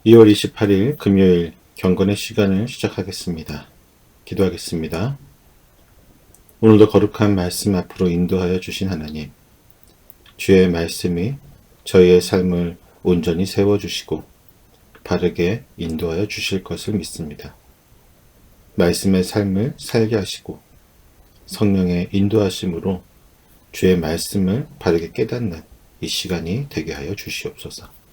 2월 28일 금요일 경건의 시간을 시작하겠습니다. 기도하겠습니다. 오늘도 거룩한 말씀 앞으로 인도하여 주신 하나님, 주의 말씀이 저희의 삶을 온전히 세워주시고 바르게 인도하여 주실 것을 믿습니다. 말씀의 삶을 살게 하시고 성령의 인도하심으로 주의 말씀을 바르게 깨닫는 이 시간이 되게 하여 주시옵소서.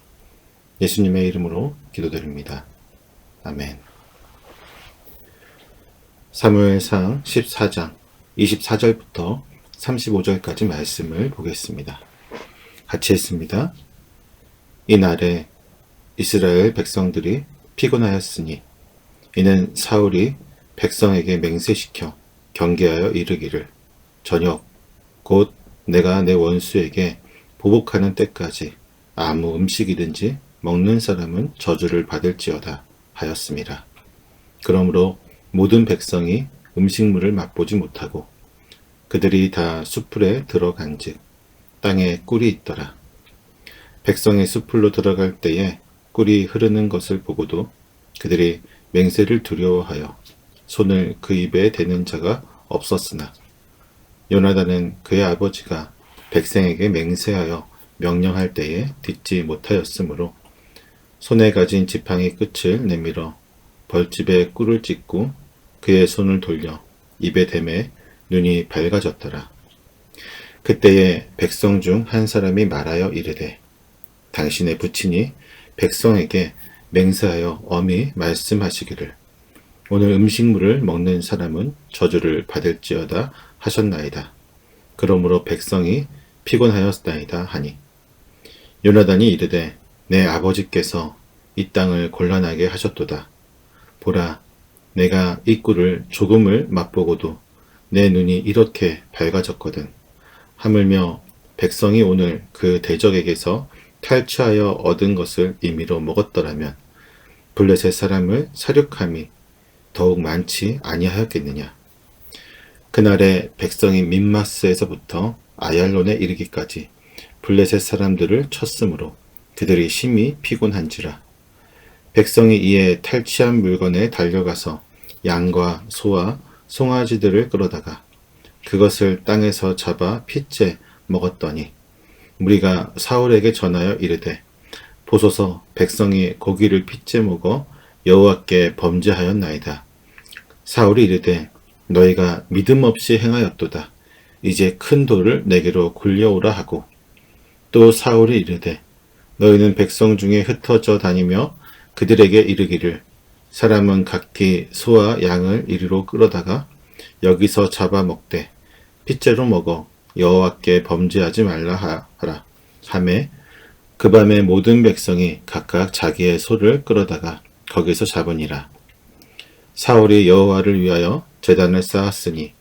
예수님의 이름으로 기도드립니다. 아멘. 사무엘상 14장 24절부터 35절까지 말씀을 보겠습니다. 같이 읽습니다. 이날에 이스라엘 백성들이 피곤하였으니 이는 사울이 백성에게 맹세시켜 경계하여 이르기를 저녁 곧 내가 내 원수에게 보복하는 때까지 아무 음식이든지 먹는 사람은 저주를 받을지어다 하였습니다. 그러므로 모든 백성이 음식물을 맛보지 못하고 그들이 다 숲풀에 들어간즉 땅에 꿀이 있더라. 백성이 숲풀로 들어갈 때에 꿀이 흐르는 것을 보고도 그들이 맹세를 두려워하여 손을 그 입에 대는 자가 없었으나 요나단은 그의 아버지가 백성에게 맹세하여 명령할 때에 듣지 못하였으므로 손에 가진 지팡이 끝을 내밀어 벌집에 꿀을 찍고 그의 손을 돌려 입에 대매 눈이 밝아졌더라. 그때에 백성 중 한 사람이 말하여 이르되 당신의 부친이 백성에게 맹세하여 엄히 말씀하시기를 오늘 음식물을 먹는 사람은 저주를 받을지어다 하셨나이다. 그러므로 백성이 피곤하였나이다 하니 요나단이 이르되 내 아버지께서 이 땅을 곤란하게 하셨도다. 보라, 내가 이 꿀을 조금을 맛보고도 내 눈이 이렇게 밝아졌거든. 하물며 백성이 오늘 그 대적에게서 탈취하여 얻은 것을 임의로 먹었더라면 블레셋 사람을 사륙함이 더욱 많지 아니하였겠느냐. 그날에 백성이 민마스에서부터 아얄론에 이르기까지 블레셋 사람들을 쳤으므로 그들이 심히 피곤한지라. 백성이 이에 탈취한 물건에 달려가서 양과 소와 송아지들을 끌어다가 그것을 땅에서 잡아 핏째 먹었더니 무리가 사울에게 전하여 이르되 보소서 백성이 고기를 핏째 먹어 여호와께 범죄하였나이다. 사울이 이르되 너희가 믿음 없이 행하였도다. 이제 큰 돌을 내게로 굴려오라 하고 또 사울이 이르되 너희는 백성 중에 흩어져 다니며 그들에게 이르기를 사람은 각기 소와 양을 이리로 끌어다가 여기서 잡아 먹되 핏째로 먹어 여호와께 범죄하지 말라 하라 하매 그 밤에 모든 백성이 각각 자기의 소를 끌어다가 거기서 잡으니라. 사울이 여호와를 위하여 제단을 쌓았으니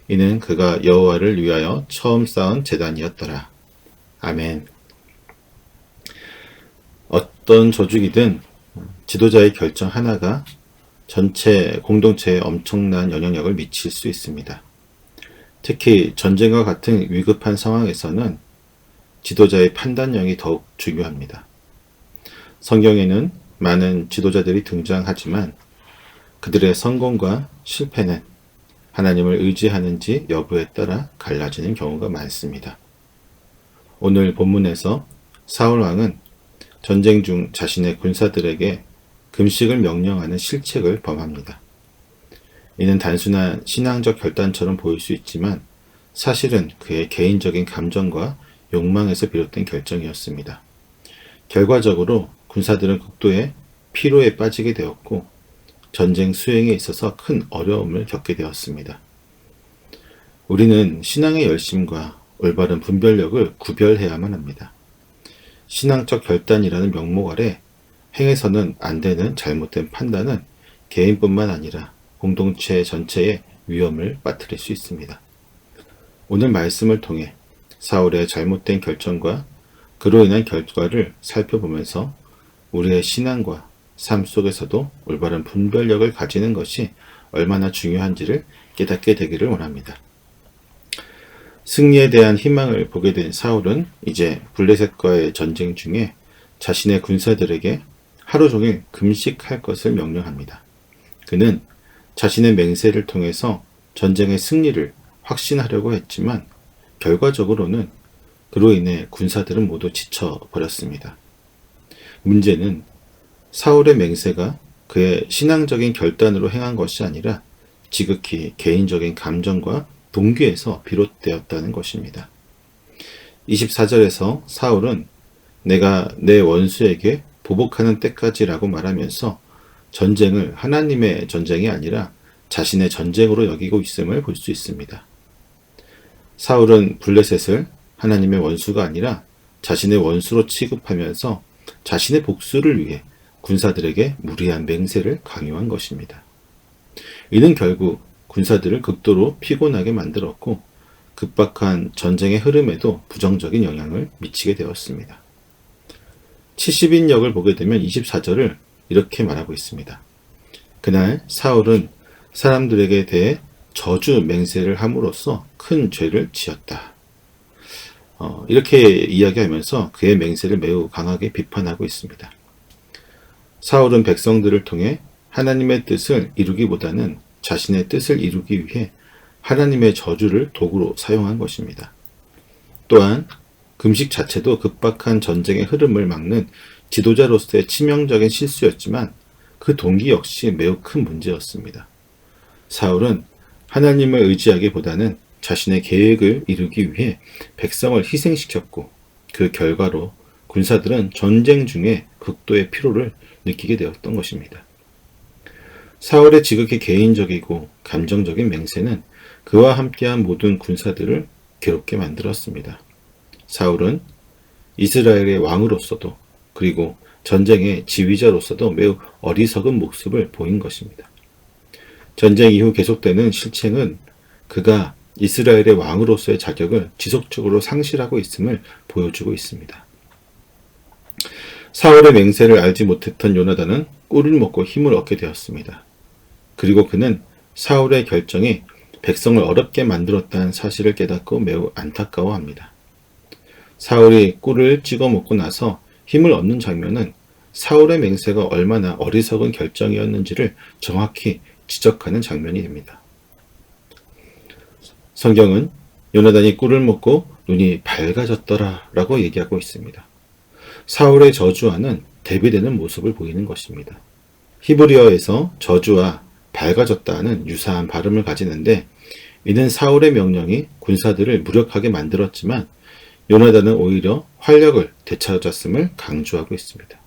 이는 그가 여호와를 위하여 처음 쌓은 제단이었더라. 아멘. 어떤 조직이든 지도자의 결정 하나가 전체 공동체에 엄청난 영향력을 미칠 수 있습니다. 특히 전쟁과 같은 위급한 상황에서는 지도자의 판단력이 더욱 중요합니다. 성경에는 많은 지도자들이 등장하지만 그들의 성공과 실패는 하나님을 의지하는지 여부에 따라 갈라지는 경우가 많습니다. 오늘 본문에서 사울 왕은 전쟁 중 자신의 군사들에게 금식을 명령하는 실책을 범합니다. 이는 단순한 신앙적 결단처럼 보일 수 있지만 사실은 그의 개인적인 감정과 욕망에서 비롯된 결정이었습니다. 결과적으로 군사들은 극도의 피로에 빠지게 되었고 전쟁 수행에 있어서 큰 어려움을 겪게 되었습니다. 우리는 신앙의 열심과 올바른 분별력을 구별해야만 합니다. 신앙적 결단이라는 명목 아래 행해서는 안 되는 잘못된 판단은 개인뿐만 아니라 공동체 전체에 위험을 빠뜨릴 수 있습니다. 오늘 말씀을 통해 사울의 잘못된 결정과 그로 인한 결과를 살펴보면서 우리의 신앙과 삶 속에서도 올바른 분별력을 가지는 것이 얼마나 중요한지를 깨닫게 되기를 원합니다. 승리에 대한 희망을 보게 된 사울은 이제 블레셋과의 전쟁 중에 자신의 군사들에게 하루 종일 금식할 것을 명령합니다. 그는 자신의 맹세를 통해서 전쟁의 승리를 확신하려고 했지만 결과적으로는 그로 인해 군사들은 모두 지쳐버렸습니다. 문제는 사울의 맹세가 그의 신앙적인 결단으로 행한 것이 아니라 지극히 개인적인 감정과 동기에서 비롯되었다는 것입니다. 24절에서 사울은 내가 내 원수에게 보복하는 때까지라고 말하면서 전쟁을 하나님의 전쟁이 아니라 자신의 전쟁으로 여기고 있음을 볼 수 있습니다. 사울은 블레셋을 하나님의 원수가 아니라 자신의 원수로 취급하면서 자신의 복수를 위해 군사들에게 무리한 맹세를 강요한 것입니다. 이는 결국 군사들을 극도로 피곤하게 만들었고 급박한 전쟁의 흐름에도 부정적인 영향을 미치게 되었습니다. 70인역을 보게 되면 24절을 이렇게 말하고 있습니다. 그날 사울은 사람들에게 대해 저주 맹세를 함으로써 큰 죄를 지었다. 이렇게 이야기하면서 그의 맹세를 매우 강하게 비판하고 있습니다. 사울은 백성들을 통해 하나님의 뜻을 이루기보다는 자신의 뜻을 이루기 위해 하나님의 저주를 도구로 사용한 것입니다. 또한 금식 자체도 급박한 전쟁의 흐름을 막는 지도자로서의 치명적인 실수였지만 그 동기 역시 매우 큰 문제였습니다. 사울은 하나님을 의지하기보다는 자신의 계획을 이루기 위해 백성을 희생시켰고 그 결과로 군사들은 전쟁 중에 극도의 피로를 느끼게 되었던 것입니다. 사울의 지극히 개인적이고 감정적인 맹세는 그와 함께한 모든 군사들을 괴롭게 만들었습니다. 사울은 이스라엘의 왕으로서도 그리고 전쟁의 지휘자로서도 매우 어리석은 모습을 보인 것입니다. 전쟁 이후 계속되는 실책은 그가 이스라엘의 왕으로서의 자격을 지속적으로 상실하고 있음을 보여주고 있습니다. 사울의 맹세를 알지 못했던 요나단은 꿀을 먹고 힘을 얻게 되었습니다. 그리고 그는 사울의 결정이 백성을 어렵게 만들었다는 사실을 깨닫고 매우 안타까워합니다. 사울이 꿀을 찍어 먹고 나서 힘을 얻는 장면은 사울의 맹세가 얼마나 어리석은 결정이었는지를 정확히 지적하는 장면이 됩니다. 성경은 요나단이 꿀을 먹고 눈이 밝아졌더라 라고 얘기하고 있습니다. 사울의 저주와는 대비되는 모습을 보이는 것입니다. 히브리어에서 저주와 밝아졌다는 유사한 발음을 가지는데 이는 사울의 명령이 군사들을 무력하게 만들었지만 요나단은 오히려 활력을 되찾았음을 강조하고 있습니다.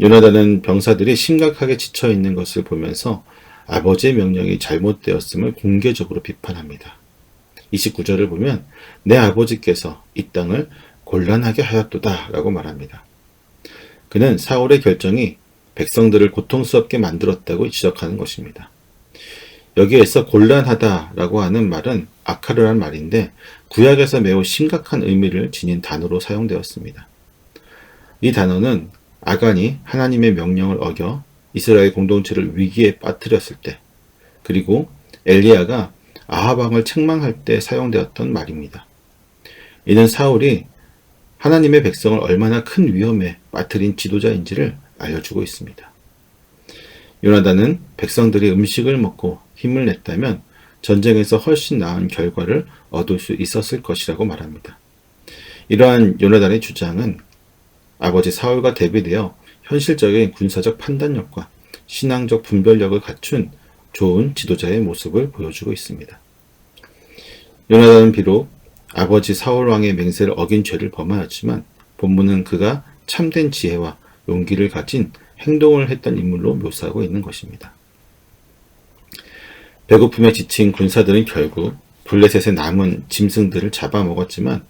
요나단은 병사들이 심각하게 지쳐 있는 것을 보면서 아버지의 명령이 잘못되었음을 공개적으로 비판합니다. 29절을 보면 내 아버지께서 이 땅을 곤란하게 하였도다 라고 말합니다. 그는 사울의 결정이 백성들을 고통스럽게 만들었다고 지적하는 것입니다. 여기에서 곤란하다라고 하는 말은 아카르란 말인데 구약에서 매우 심각한 의미를 지닌 단어로 사용되었습니다. 이 단어는 아간이 하나님의 명령을 어겨 이스라엘 공동체를 위기에 빠뜨렸을 때 그리고 엘리야가 아합 왕을 책망할 때 사용되었던 말입니다. 이는 사울이 하나님의 백성을 얼마나 큰 위험에 빠뜨린 지도자인지를 알려주고 있습니다. 요나단은 백성들이 음식을 먹고 힘을 냈다면 전쟁에서 훨씬 나은 결과를 얻을 수 있었을 것이라고 말합니다. 이러한 요나단의 주장은 아버지 사울과 대비되어 현실적인 군사적 판단력과 신앙적 분별력을 갖춘 좋은 지도자의 모습을 보여주고 있습니다. 요나단은 비록 아버지 사울 왕의 맹세를 어긴 죄를 범하였지만 본문은 그가 참된 지혜와 용기를 가진 행동을 했던 인물로 묘사하고 있는 것입니다. 배고픔에 지친 군사들은 결국 블레셋의 남은 짐승들을 잡아먹었지만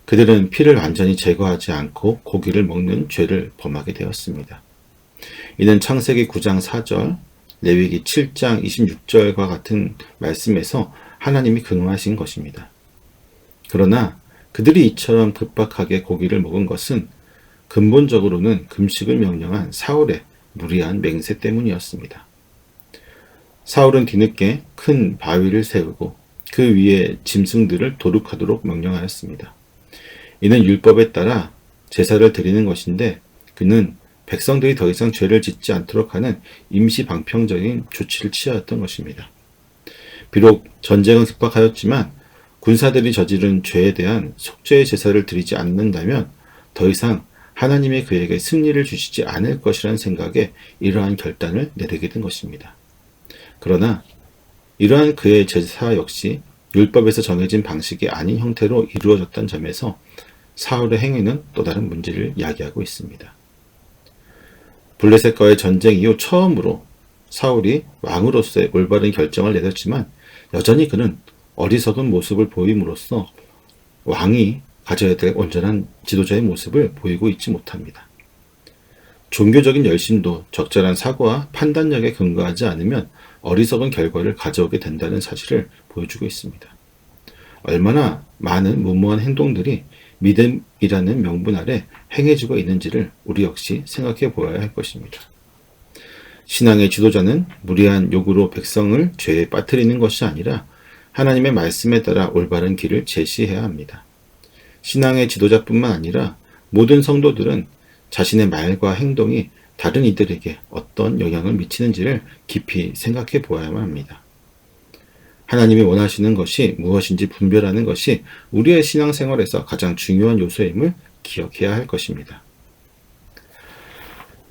그들은 피를 완전히 제거하지 않고 고기를 먹는 죄를 범하게 되었습니다. 이는 창세기 9장 4절, 레위기 7장 26절과 같은 말씀에서 하나님이 긍휼하신 것입니다. 그러나 그들이 이처럼 급박하게 고기를 먹은 것은 근본적으로는 금식을 명령한 사울의 무리한 맹세 때문이었습니다. 사울은 뒤늦게 큰 바위를 세우고 그 위에 짐승들을 도륙하도록 명령하였습니다. 이는 율법에 따라 제사를 드리는 것인데 그는 백성들이 더 이상 죄를 짓지 않도록 하는 임시 방편적인 조치를 취하였던 것입니다. 비록 전쟁은 급박하였지만 군사들이 저지른 죄에 대한 속죄의 제사를 드리지 않는다면 더 이상 하나님이 그에게 승리를 주시지 않을 것이라는 생각에 이러한 결단을 내리게 된 것입니다. 그러나 이러한 그의 제사 역시 율법에서 정해진 방식이 아닌 형태로 이루어졌던 점에서 사울의 행위는 또 다른 문제를 야기하고 있습니다. 블레셋과의 전쟁 이후 처음으로 사울이 왕으로서의 올바른 결정을 내렸지만 여전히 그는 어리석은 모습을 보임으로써 왕이 가져야 될 온전한 지도자의 모습을 보이고 있지 못합니다. 종교적인 열심도 적절한 사고와 판단력에 근거하지 않으면 어리석은 결과를 가져오게 된다는 사실을 보여주고 있습니다. 얼마나 많은 무모한 행동들이 믿음이라는 명분 아래 행해지고 있는지를 우리 역시 생각해 보아야 할 것입니다. 신앙의 지도자는 무리한 요구로 백성을 죄에 빠뜨리는 것이 아니라 하나님의 말씀에 따라 올바른 길을 제시해야 합니다. 신앙의 지도자뿐만 아니라 모든 성도들은 자신의 말과 행동이 다른 이들에게 어떤 영향을 미치는지를 깊이 생각해 보아야만 합니다. 하나님이 원하시는 것이 무엇인지 분별하는 것이 우리의 신앙생활에서 가장 중요한 요소임을 기억해야 할 것입니다.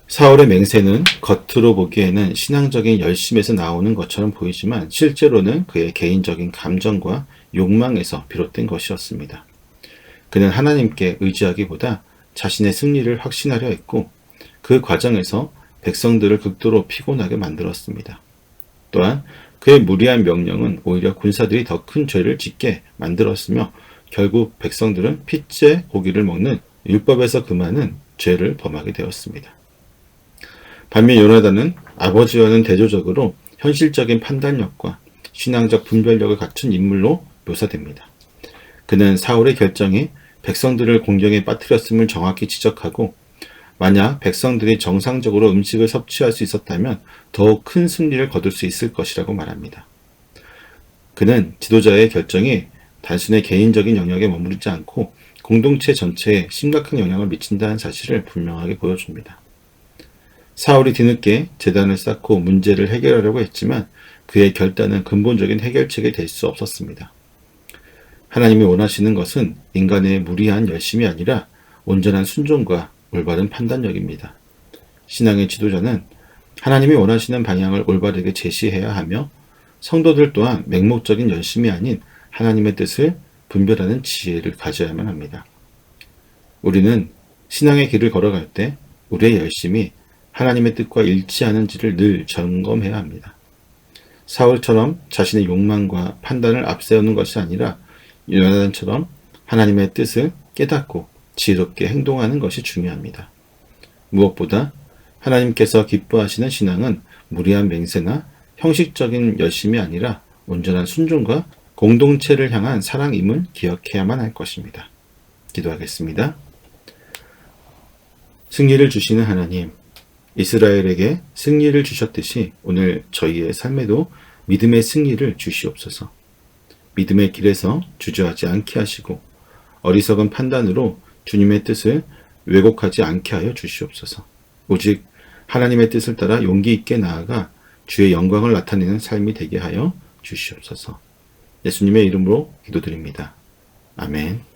사울의 맹세는 겉으로 보기에는 신앙적인 열심에서 나오는 것처럼 보이지만 실제로는 그의 개인적인 감정과 욕망에서 비롯된 것이었습니다. 그는 하나님께 의지하기보다 자신의 승리를 확신하려 했고 그 과정에서 백성들을 극도로 피곤하게 만들었습니다. 또한 그의 무리한 명령은 오히려 군사들이 더 큰 죄를 짓게 만들었으며 결국 백성들은 핏째 고기를 먹는 율법에서 금하는 죄를 범하게 되었습니다. 반면 요나단은 아버지와는 대조적으로 현실적인 판단력과 신앙적 분별력을 갖춘 인물로 묘사됩니다. 그는 사울의 결정이 백성들을 공경에 빠뜨렸음을 정확히 지적하고 만약 백성들이 정상적으로 음식을 섭취할 수 있었다면 더욱 큰 승리를 거둘 수 있을 것이라고 말합니다. 그는 지도자의 결정이 단순히 개인적인 영역에 머무르지 않고 공동체 전체에 심각한 영향을 미친다는 사실을 분명하게 보여줍니다. 사울이 뒤늦게 제단을 쌓고 문제를 해결하려고 했지만 그의 결단은 근본적인 해결책이 될 수 없었습니다. 하나님이 원하시는 것은 인간의 무리한 열심이 아니라 온전한 순종과 올바른 판단력입니다. 신앙의 지도자는 하나님이 원하시는 방향을 올바르게 제시해야 하며 성도들 또한 맹목적인 열심이 아닌 하나님의 뜻을 분별하는 지혜를 가져야만 합니다. 우리는 신앙의 길을 걸어갈 때 우리의 열심이 하나님의 뜻과 일치하는지를 늘 점검해야 합니다. 사울처럼 자신의 욕망과 판단을 앞세우는 것이 아니라 요나단처럼 하나님의 뜻을 깨닫고 지혜롭게 행동하는 것이 중요합니다. 무엇보다 하나님께서 기뻐하시는 신앙은 무리한 맹세나 형식적인 열심이 아니라 온전한 순종과 공동체를 향한 사랑임을 기억해야만 할 것입니다. 기도하겠습니다. 승리를 주시는 하나님, 이스라엘에게 승리를 주셨듯이 오늘 저희의 삶에도 믿음의 승리를 주시옵소서. 믿음의 길에서 주저하지 않게 하시고 어리석은 판단으로 주님의 뜻을 왜곡하지 않게 하여 주시옵소서. 오직 하나님의 뜻을 따라 용기 있게 나아가 주의 영광을 나타내는 삶이 되게 하여 주시옵소서. 예수님의 이름으로 기도드립니다. 아멘.